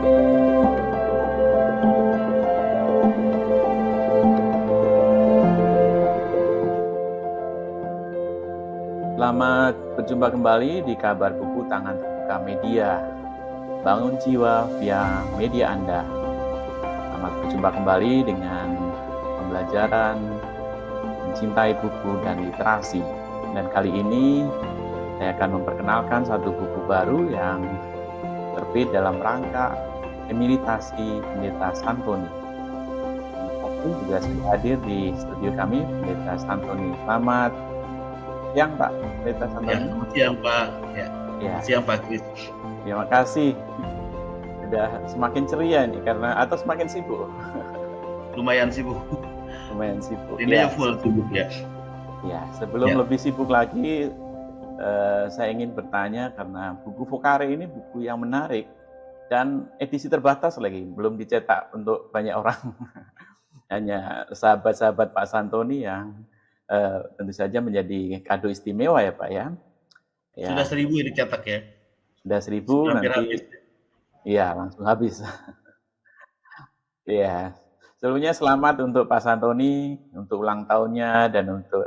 Selamat berjumpa kembali di Kabar Buku Tangan Terbuka Media. Bangun jiwa via media Anda. Selamat berjumpa kembali dengan pembelajaran mencintai buku dan literasi. Dan kali ini saya akan memperkenalkan satu buku baru yang terbit dalam rangka emeritasi Pendeta Santoni. Aku juga sudah hadir di studio kami, Pendeta Santoni. Selamat siang Pak Pendeta Santoni. Ya, selamat siang Pak. Ya. Selamat siang Pak Kris. Terima kasih. Sudah semakin ceria nih karena atau semakin sibuk? Lumayan sibuk. Lumayan sibuk. Ini full sibuk ya. Ya, sebelum lebih sibuk lagi, saya ingin bertanya karena buku Vocare ini buku yang menarik dan edisi terbatas lagi, belum dicetak untuk banyak orang. Hanya sahabat-sahabat Pak Santoni yang tentu saja menjadi kado istimewa ya Pak ya. Sudah 1.000 dicetak ya. Sudah 1.000 nanti. Habis. Iya, langsung habis. Iya. Sebelumnya selamat untuk Pak Santoni untuk ulang tahunnya dan untuk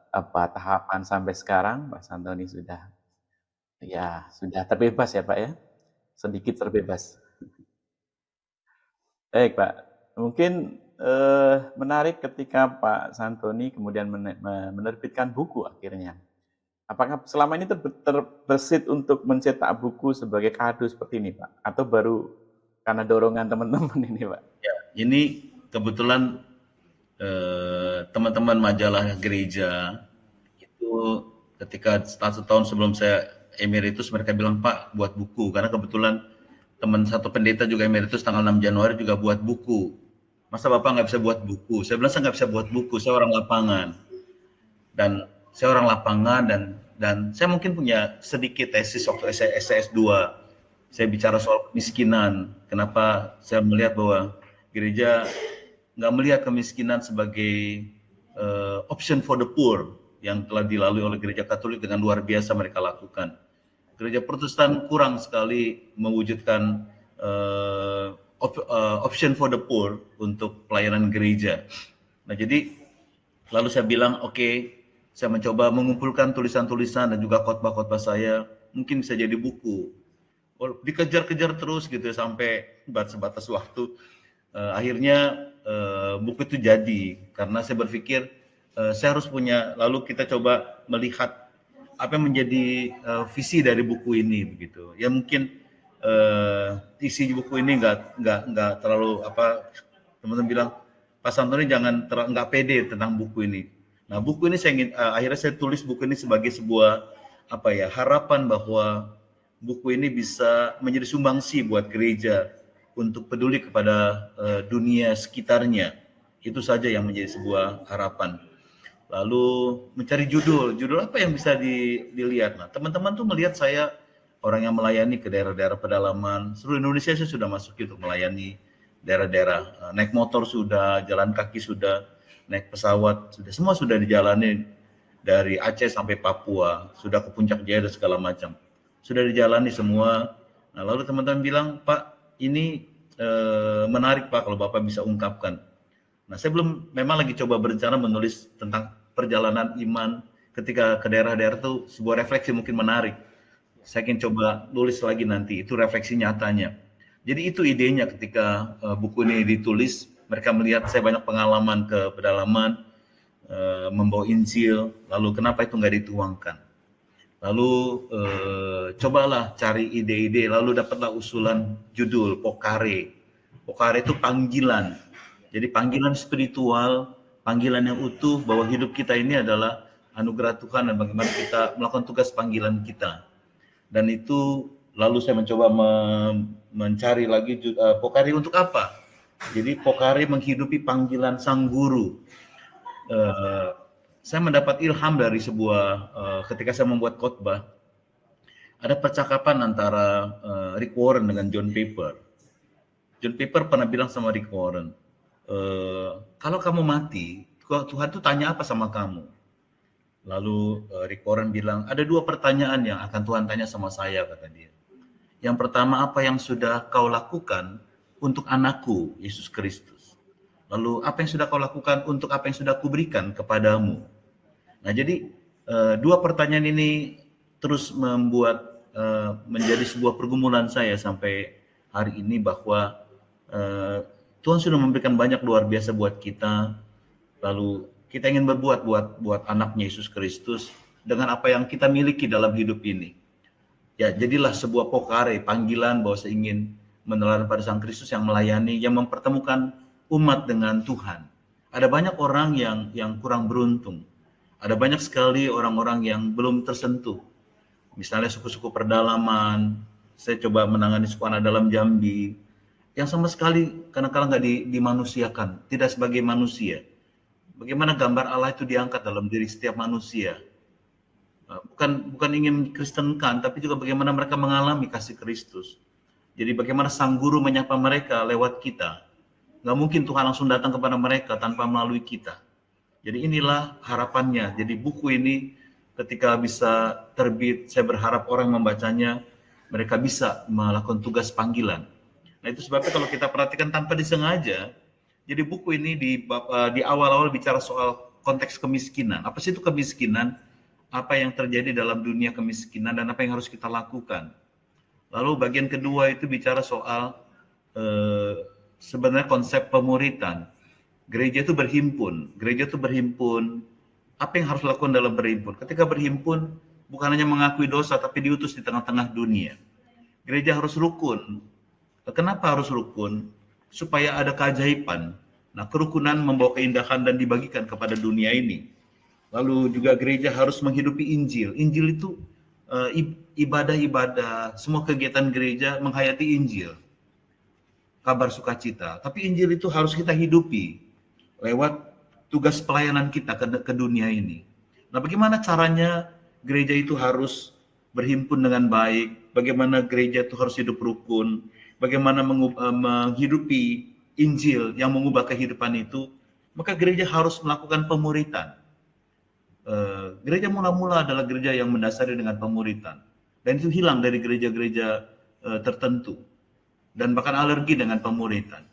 tahapan sampai sekarang. Pak Santoni sudah terbebas ya Pak ya. Sedikit terbebas. Baik Pak. Mungkin menarik ketika Pak Santoni kemudian menerbitkan buku akhirnya. Apakah selama ini terbersit untuk mencetak buku sebagai kado seperti ini Pak? Atau baru karena dorongan teman-teman ini Pak? Ya, ini kebetulan teman-teman majalah gereja itu ketika 1 tahun sebelum saya emeritus mereka bilang Pak buat buku, karena kebetulan teman satu pendeta juga emeritus tanggal 6 Januari juga buat buku. Masa Bapak nggak bisa buat buku? Saya bilang saya nggak bisa buat buku, saya orang lapangan. Dan saya orang lapangan dan saya mungkin punya sedikit tesis waktu SS2. Saya bicara soal kemiskinan. Kenapa saya melihat bahwa gereja nggak melihat kemiskinan sebagai option for the poor yang telah dilalui oleh gereja Katolik dengan luar biasa mereka lakukan. Gereja Protestan kurang sekali mewujudkan option for the poor untuk pelayanan gereja. Nah jadi lalu saya bilang oke, saya mencoba mengumpulkan tulisan-tulisan dan juga khotbah-khotbah saya, mungkin bisa jadi buku. Dikejar-kejar terus gitu sampai sebatas waktu. Akhirnya buku itu jadi karena saya berpikir saya harus punya. Lalu kita coba melihat apa yang menjadi visi dari buku ini begitu. Ya mungkin isi buku ini nggak terlalu teman-teman bilang Pak Santoni jangan nggak pede tentang buku ini. Nah buku ini saya ingin akhirnya saya tulis buku ini sebagai sebuah harapan bahwa buku ini bisa menjadi sumbangsi buat gereja untuk peduli kepada dunia sekitarnya. Itu saja yang menjadi sebuah harapan. Lalu mencari judul apa yang bisa dilihat. Nah teman-teman tuh melihat saya orang yang melayani ke daerah-daerah pedalaman. Seluruh Indonesia saya sudah masuk untuk melayani daerah-daerah. Naik motor sudah, jalan kaki sudah, naik pesawat sudah, semua sudah dijalani dari Aceh sampai Papua, sudah ke Puncak Jaya dan segala macam. Sudah dijalani semua. Nah, lalu teman-teman bilang, Pak, ini menarik Pak kalau Bapak bisa ungkapkan. Nah, saya memang lagi coba berencana menulis tentang perjalanan iman ketika ke daerah-daerah itu sebuah refleksi mungkin menarik. Saya ingin coba tulis lagi nanti, itu refleksi nyatanya. Jadi itu idenya ketika buku ini ditulis, mereka melihat saya banyak pengalaman ke pedalaman, membawa Injil, lalu kenapa itu nggak dituangkan. Lalu cobalah cari ide-ide, lalu dapatlah usulan judul Vocare. Vocare itu panggilan. Jadi panggilan spiritual, panggilan yang utuh bahwa hidup kita ini adalah anugerah Tuhan dan bagaimana kita melakukan tugas panggilan kita. Dan itu lalu saya mencoba mencari lagi Vocare untuk apa? Jadi Vocare menghidupi panggilan Sang Guru. Saya mendapat ilham dari sebuah ketika saya membuat khotbah, ada percakapan antara Rick Warren dengan John Piper. John Piper pernah bilang sama Rick Warren, kalau kamu mati, Tuhan tuh tanya apa sama kamu? Lalu Rick Warren bilang, ada 2 pertanyaan yang akan Tuhan tanya sama saya, kata dia. Yang pertama, apa yang sudah kau lakukan untuk anakku, Yesus Kristus? Lalu, apa yang sudah kau lakukan untuk apa yang sudah kuberikan kepadamu? Nah, jadi dua pertanyaan ini terus membuat menjadi sebuah pergumulan saya sampai hari ini, bahwa Tuhan sudah memberikan banyak luar biasa buat kita, lalu kita ingin berbuat buat anaknya Yesus Kristus dengan apa yang kita miliki dalam hidup ini. Ya, jadilah sebuah pokare, panggilan bahwa saya ingin meneladani pada Sang Kristus yang melayani, yang mempertemukan umat dengan Tuhan. Ada banyak orang yang kurang beruntung. Ada banyak sekali orang-orang yang belum tersentuh. Misalnya suku-suku pedalaman, saya coba menangani suku anak dalam Jambi, yang sama sekali kadang-kadang nggak dimanusiakan, tidak sebagai manusia. Bagaimana gambar Allah itu diangkat dalam diri setiap manusia. Bukan ingin Kristenkan, tapi juga bagaimana mereka mengalami kasih Kristus. Jadi bagaimana Sang Guru menyapa mereka lewat kita. Nggak mungkin Tuhan langsung datang kepada mereka tanpa melalui kita. Jadi inilah harapannya. Jadi buku ini ketika bisa terbit, saya berharap orang membacanya, mereka bisa melakukan tugas panggilan. Nah, itu sebabnya kalau kita perhatikan tanpa disengaja, jadi buku ini di awal-awal bicara soal konteks kemiskinan. Apa sih itu kemiskinan? Apa yang terjadi dalam dunia kemiskinan dan apa yang harus kita lakukan. Lalu bagian kedua itu bicara soal sebenarnya konsep pemuritan. Gereja itu berhimpun. Apa yang harus dilakukan dalam berhimpun? Ketika berhimpun, bukan hanya mengakui dosa, tapi diutus di tengah-tengah dunia. Gereja harus rukun. Kenapa harus rukun? Supaya ada keajaiban. Nah, kerukunan membawa keindahan dan dibagikan kepada dunia ini. Lalu juga gereja harus menghidupi Injil. Injil itu ibadah-ibadah, semua kegiatan gereja menghayati Injil. Kabar sukacita. Tapi Injil itu harus kita hidupi lewat tugas pelayanan kita ke dunia ini. Nah, bagaimana caranya gereja itu harus berhimpun dengan baik? Bagaimana gereja itu harus hidup rukun? Bagaimana menghidupi Injil yang mengubah kehidupan itu? Maka gereja harus melakukan pemuritan. Gereja mula-mula adalah gereja yang mendasari dengan pemuritan, dan itu hilang dari gereja-gereja tertentu, dan bahkan alergi dengan pemuritan.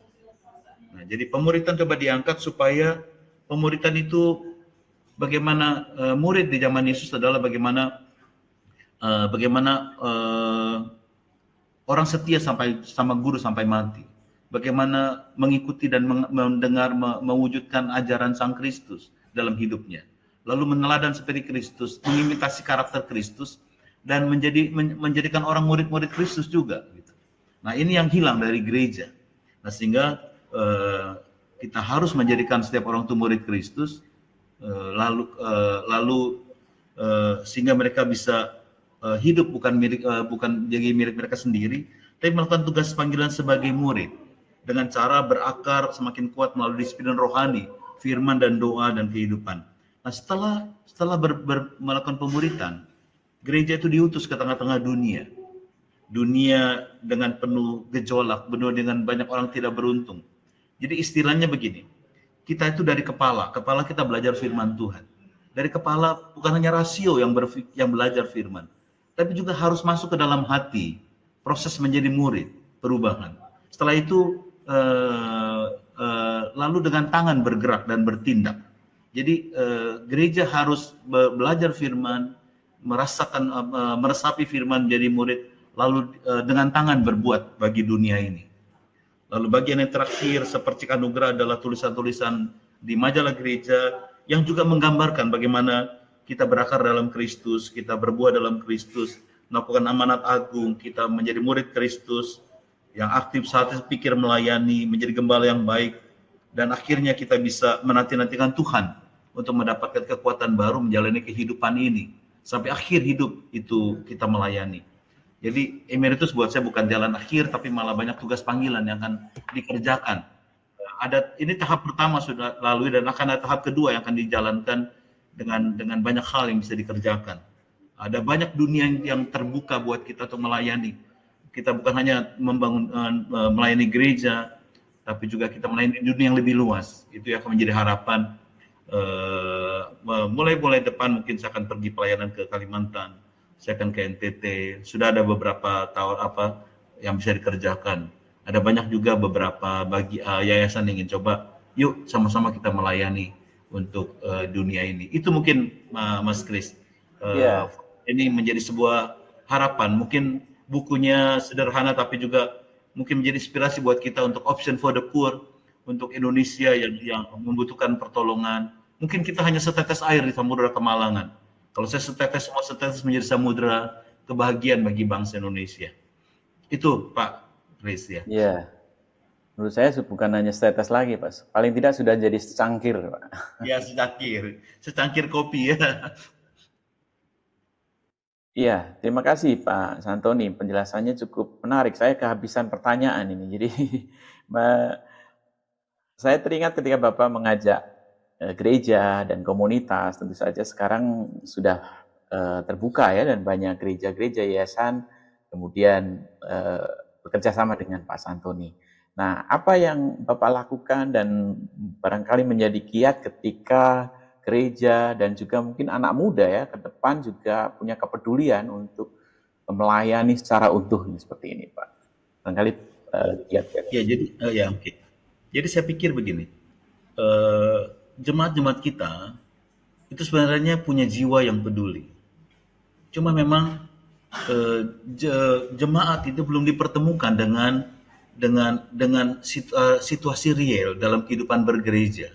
Nah, jadi pemuritan coba diangkat supaya pemuritan itu bagaimana murid di zaman Yesus adalah bagaimana orang setia sampai sama guru sampai mati, bagaimana mengikuti dan mendengar mewujudkan ajaran Sang Kristus dalam hidupnya. Lalu meneladan seperti Kristus, mengimitasi karakter Kristus, dan menjadikan orang murid-murid Kristus juga. Gitu. Nah, ini yang hilang dari gereja. Nah, sehingga kita harus menjadikan setiap orang itu murid Kristus, lalu sehingga mereka bisa hidup bukan jadi milik mereka sendiri, tapi melakukan tugas panggilan sebagai murid dengan cara berakar semakin kuat melalui disiplin rohani, firman dan doa dan kehidupan. Nah, setelah melakukan pemuritan, gereja itu diutus ke tengah-tengah dunia. Dunia dengan penuh gejolak, penuh dengan banyak orang tidak beruntung. Jadi istilahnya begini, kita itu dari kepala kita belajar firman Tuhan. Dari kepala bukan hanya rasio yang belajar firman, tapi juga harus masuk ke dalam hati, proses menjadi murid, perubahan. Setelah itu lalu dengan tangan bergerak dan bertindak. Jadi gereja harus belajar firman, meresapi firman menjadi murid, lalu dengan tangan berbuat bagi dunia ini. Lalu bagian yang terakhir seperti anugerah adalah tulisan-tulisan di majalah gereja yang juga menggambarkan bagaimana kita berakar dalam Kristus, kita berbuah dalam Kristus, melakukan amanat agung, kita menjadi murid Kristus yang aktif saat pikir melayani, menjadi gembala yang baik, dan akhirnya kita bisa menanti-nantikan Tuhan untuk mendapatkan kekuatan baru menjalani kehidupan ini. Sampai akhir hidup itu kita melayani. Jadi emeritus buat saya bukan jalan akhir, tapi malah banyak tugas panggilan yang akan dikerjakan. Ini tahap pertama sudah lalui, dan akan ada tahap kedua yang akan dijalankan dengan banyak hal yang bisa dikerjakan. Ada banyak dunia yang terbuka buat kita untuk melayani. Kita bukan hanya melayani gereja, tapi juga kita melayani dunia yang lebih luas. Itu yang akan menjadi harapan. Mulai depan mungkin saya akan pergi pelayanan ke Kalimantan, saya akan ke NTT. Sudah ada beberapa tahun apa yang bisa dikerjakan. Ada banyak juga beberapa yayasan yang ingin coba, yuk sama-sama kita melayani untuk dunia ini. Itu mungkin Mas Kris. Iya, Ini menjadi sebuah harapan. Mungkin bukunya sederhana tapi juga mungkin menjadi inspirasi buat kita untuk Option for the Poor, untuk Indonesia yang membutuhkan pertolongan. Mungkin kita hanya setetes air di Samudra Kemalangan. Kalau saya semua setetes menjadi samudra kebahagiaan bagi bangsa Indonesia. Itu Pak Kris ya. iya. Menurut saya bukan hanya setetes lagi, Pak. Paling tidak sudah jadi secangkir, Pak. Ya, secangkir kopi ya. Iya, terima kasih Pak Santoni. Penjelasannya cukup menarik. Saya kehabisan pertanyaan ini. Jadi saya teringat ketika Bapak mengajak gereja dan komunitas, tentu saja sekarang sudah terbuka ya, dan banyak gereja-gereja, yayasan, kemudian bekerja sama dengan Pak Santoni. Nah, apa yang Bapak lakukan dan barangkali menjadi kiat ketika gereja dan juga mungkin anak muda ya ke depan juga punya kepedulian untuk melayani secara utuh seperti ini, Pak? Barangkali kiat-kiat. Ya, jadi oke. Jadi saya pikir begini, jemaat-jemaat kita itu sebenarnya punya jiwa yang peduli. Cuma memang jemaat itu belum dipertemukan dengan situasi real dalam kehidupan bergereja.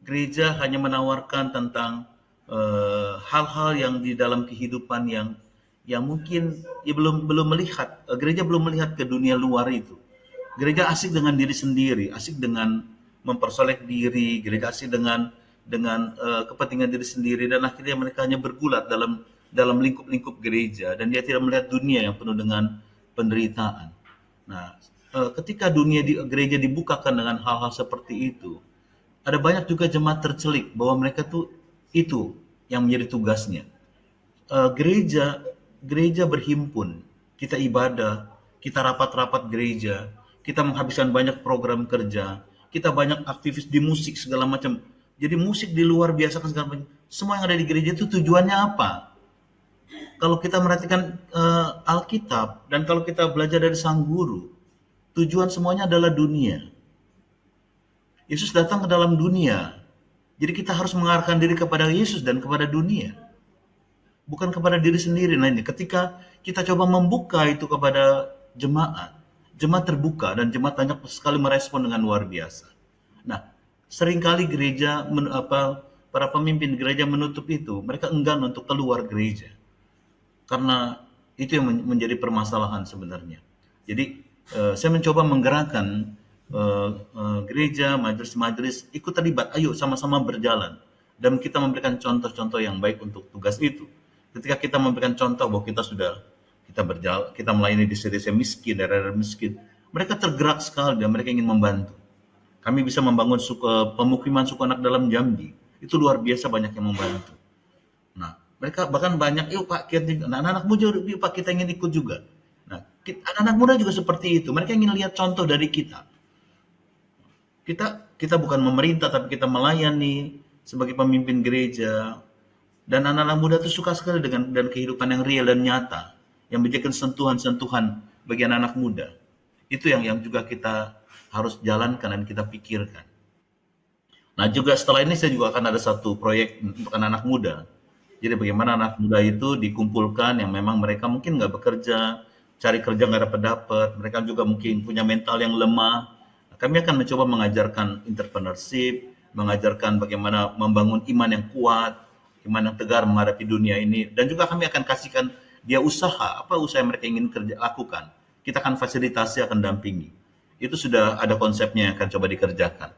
Gereja hanya menawarkan tentang hal-hal yang di dalam kehidupan yang mungkin ya belum melihat, gereja belum melihat ke dunia luar itu. Gereja asik dengan diri sendiri, asik dengan mempersolek diri, gereja asik dengan kepentingan diri sendiri, dan akhirnya mereka hanya bergulat dalam lingkup-lingkup gereja, dan dia tidak melihat dunia yang penuh dengan penderitaan. Nah, ketika gereja dibukakan dengan hal-hal seperti itu, ada banyak juga jemaat tercelik bahwa mereka tuh itu yang menjadi tugasnya. Gereja berhimpun, kita ibadah, kita rapat-rapat gereja, kita menghabiskan banyak program kerja, kita banyak aktivis di musik segala macam. Jadi musik di luar biasa kan segala macam. Semua yang ada di gereja itu tujuannya apa? Kalau kita merhatikan Alkitab dan kalau kita belajar dari sang guru, tujuan semuanya adalah dunia. Yesus datang ke dalam dunia. Jadi kita harus mengarahkan diri kepada Yesus dan kepada dunia. Bukan kepada diri sendiri. Nah ini ketika kita coba membuka itu kepada jemaat terbuka dan jemaat banyak sekali merespon dengan luar biasa. Nah, seringkali gereja, para pemimpin gereja menutup itu. Mereka enggan untuk keluar gereja. Karena itu yang menjadi permasalahan sebenarnya. Jadi saya mencoba menggerakkan gereja, majelis-majelis ikut terlibat, ayo sama-sama berjalan, dan kita memberikan contoh-contoh yang baik untuk tugas itu. Ketika kita memberikan contoh bahwa kita berjalan, kita melayani di desa miskin, daerah miskin, mereka tergerak sekali dan mereka ingin membantu. Kami bisa membangun pemukiman suku anak dalam Jambi, itu luar biasa banyak yang membantu. Nah, mereka bahkan banyak, yuk Pak, anak-anak muda, yuk Pak, kita ingin ikut juga. Nah, anak-anak muda juga seperti itu, mereka ingin lihat contoh dari kita. Kita bukan memerintah, tapi kita melayani sebagai pemimpin gereja. Dan anak-anak muda itu suka sekali dengan kehidupan yang real dan nyata, yang menjadikan sentuhan-sentuhan bagi anak-anak muda. Itu yang juga kita harus jalankan dan kita pikirkan. Nah juga setelah ini saya juga akan ada satu proyek untuk anak-anak muda. Jadi bagaimana anak muda itu dikumpulkan yang memang mereka mungkin nggak bekerja, cari kerja nggak dapat, mereka juga mungkin punya mental yang lemah. Kami akan mencoba mengajarkan entrepreneurship, mengajarkan bagaimana membangun iman yang kuat, iman yang tegar menghadapi dunia ini, dan juga kami akan kasihkan dia usaha, apa usaha yang mereka ingin lakukan. Kita akan fasilitasi, akan dampingi. Itu sudah ada konsepnya yang akan coba dikerjakan.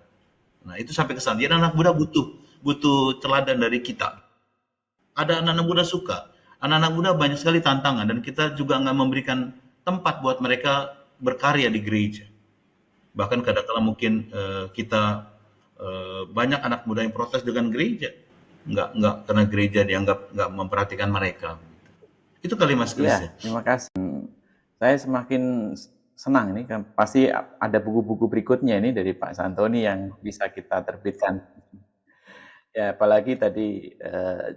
Nah, itu sampai ke sana. Jadi anak muda butuh teladan dari kita. Ada anak-anak muda suka. Anak-anak muda banyak sekali tantangan, dan kita juga nggak memberikan tempat buat mereka berkarya di gereja. Bahkan kadang-kadang mungkin kita banyak anak muda yang protes dengan gereja, nggak karena gereja dianggap nggak memperhatikan mereka. Itu kali Mas Kris. Ya, terima kasih. Saya semakin senang ini kan pasti ada buku-buku berikutnya ini dari Pak Santoni yang bisa kita terbitkan. Ya, apalagi tadi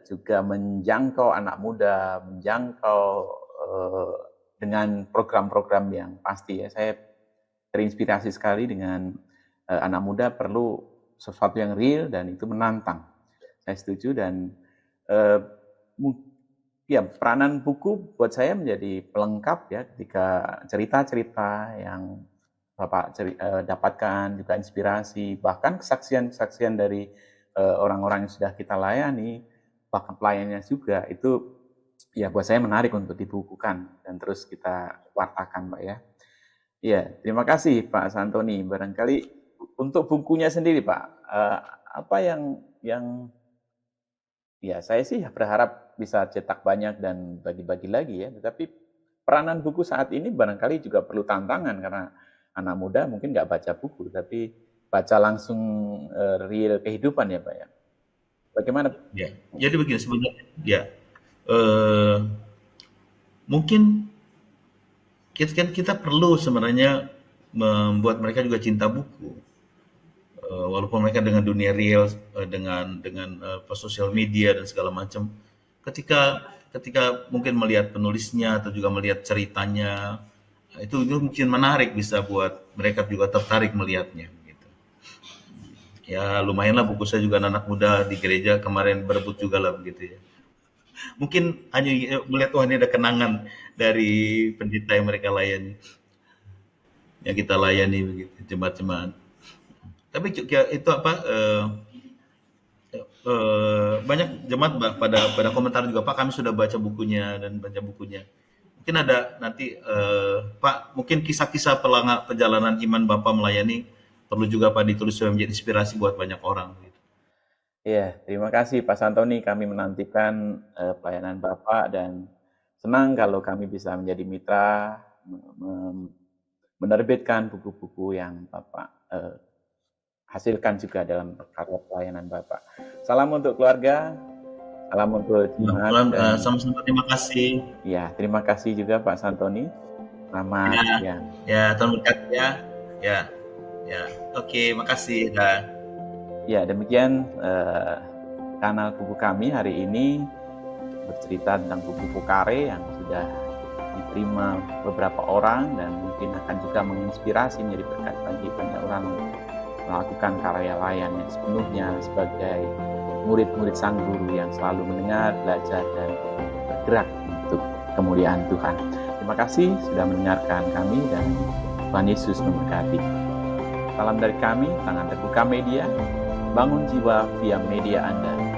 juga menjangkau anak muda, menjangkau dengan program-program yang pasti ya. Saya terinspirasi sekali dengan anak muda perlu sesuatu yang real dan itu menantang. Saya setuju dan ya peranan buku buat saya menjadi pelengkap ya ketika cerita-cerita yang Bapak dapatkan juga inspirasi bahkan kesaksian-kesaksian dari orang-orang yang sudah kita layani bahkan pelayannya juga itu ya buat saya menarik untuk dibukukan dan terus kita wartakan Pak ya. Iya, terima kasih Pak Santoni. Barangkali untuk bukunya sendiri Pak, apa yang ya saya sih berharap bisa cetak banyak dan bagi-bagi lagi ya. Tetapi peranan buku saat ini barangkali juga perlu tantangan karena anak muda mungkin nggak baca buku, tapi baca langsung real kehidupan ya Pak ya. Bagaimana? Ya, jadi begini sebenarnya. Ya, mungkin kita perlu sebenarnya membuat mereka juga cinta buku. Walaupun mereka dengan dunia real, dengan sosial media dan segala macam, ketika mungkin melihat penulisnya atau juga melihat ceritanya, itu mungkin menarik bisa buat mereka juga tertarik melihatnya. Gitu. Ya lumayanlah buku saya juga anak muda di gereja kemarin berebut juga lah begitu ya. Mungkin hanya melihat Tuhan ini ada kenangan dari pendeta yang mereka layani, yang kita layani begitu jemaat-jemaat. Tapi itu apa? Banyak jemaat pada komentar juga Pak kami sudah baca bukunya dan baca bukunya. Mungkin ada nanti Pak mungkin kisah-kisah perjalanan iman Bapak melayani perlu juga Pak ditulis supaya menjadi inspirasi buat banyak orang. Gitu. Iya, terima kasih Pak Santoni. Kami menantikan pelayanan Bapak dan senang kalau kami bisa menjadi mitra menerbitkan buku-buku yang Bapak hasilkan juga dalam karya pelayanan Bapak. Salam untuk keluarga, salam untuk jemaat. Sama-sama terima kasih. Ya, terima kasih juga Pak Santoni. Selamat siang. Ya, Tuhan berkati ya. Ya, oke, makasih. Ya, demikian kanal buku kami hari ini bercerita tentang buku Vokare yang sudah diterima beberapa orang dan mungkin akan juga menginspirasi menjadi berkat bagi banyak orang melakukan karya layan yang sepenuhnya sebagai murid-murid sang guru yang selalu mendengar, belajar, dan bergerak untuk kemuliaan Tuhan. Terima kasih sudah mendengarkan kami dan Tuhan Yesus memberkati. Salam dari kami, Tangan Terbuka Media, bangun jiwa via media Anda.